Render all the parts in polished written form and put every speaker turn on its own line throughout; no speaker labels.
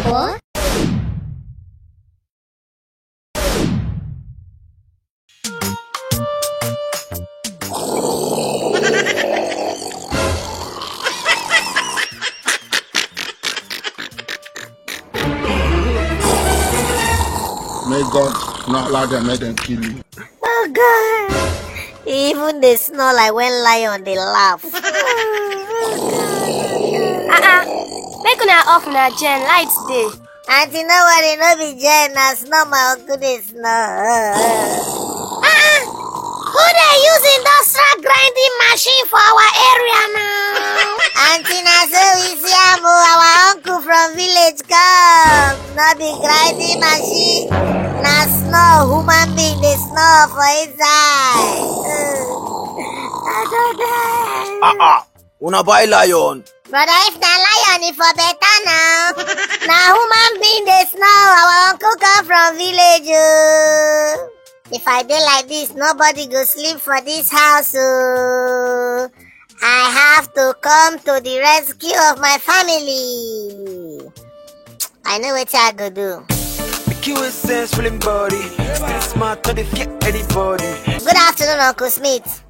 What?
May God not allow them, let them kill you.
Oh God! Even they snore like when lion they laugh.
Make una off na gen lights dey.
Auntie, no worry, no be Jen, na snore my uncle dey snore.
Who dey use industrial grinding machine for our area now?
Auntie, na so we see am o, our uncle from village come. No be grinding machine, na snore, human being dey snore for inside. I don't die.
Una buy lion.
Brother, if na lion, e for better now. Na human being dey snore, our uncle come from village o. If I dey like this, nobody go sleep for this house o. I have to come to the rescue of my family. I know what I go do.
Kill sense feeling body. Stay smart to defeat anybody.
Good afternoon, Uncle Smith.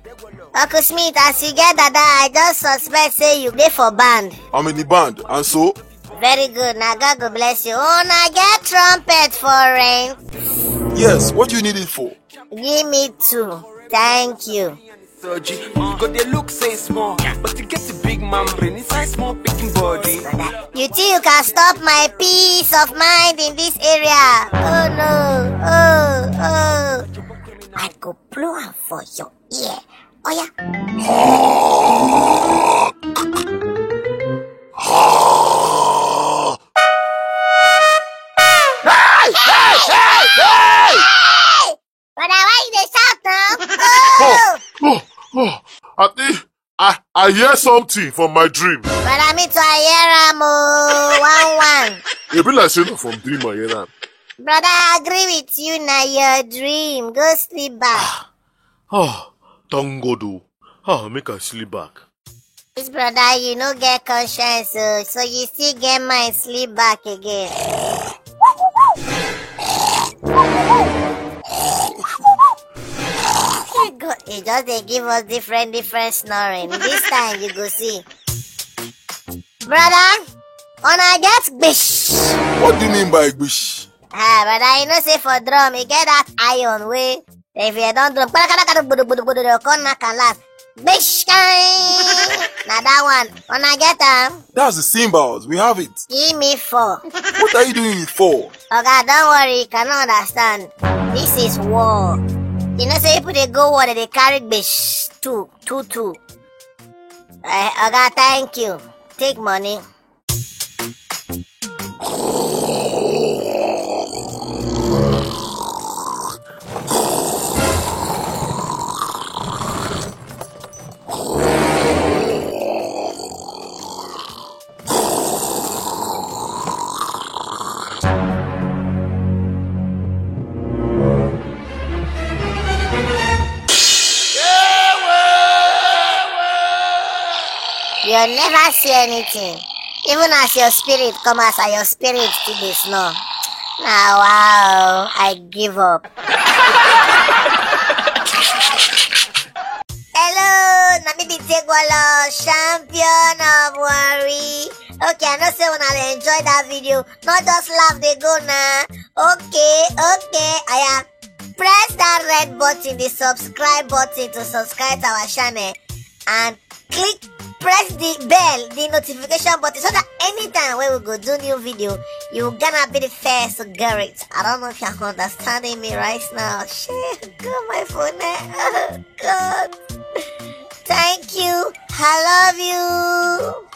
Uncle Smith, as you get that, I just suspect say you dey for band.
I'm in the band, and so?
Very good. Now God go bless you. Oh, now get trumpet for rent.
Yes, what do you need it for?
Give me 2. Thank you.
You got the look say small, but you get the big man brain inside small picking body.
You think you can stop my peace of mind in this area? Oh no. Oh. I go blow am for your ear. Oh yeah. Hey! Brother, why you dey shout now? Oh!
I hear something from my dream.
Brother, me too, I hear am o. 1-1.
It be like saying from dream I hear am.
Brother, I agree with you na your dream. Go sleep back.
Thank God o. Make I sleep back.
This brother, you no get conscience, so you still get mind sleep back again. He just they give us different snoring. This time you go see. Brother, on I get bish.
What do you mean by bish?
Brother, you know say for drum, you get that iron way. If you don't drum, they'll come knock and laugh. Bish now that one, when I get them.
That's the cymbals, we have it.
Give me 4.
What are you doing it for?
Okay, don't worry, you cannot understand. This is war. You know, say people they go war, they carry bish 2. Okay, thank you. Take money. You'll never see anything. Even as your spirit come as your spirit to the snow. Now, wow, I give up. Hello, Nami Bitegwalo, champion of worry. Okay, I know say when I enjoy that video, not just laugh, they go now. Okay. Press that red button, the subscribe button to subscribe to our channel. And press the bell, the notification button, so that anytime when we go do new video, you're gonna be the first to get it. I don't know if you're understanding me right now. Shit, God, my phone. Oh, God. Thank you. I love you.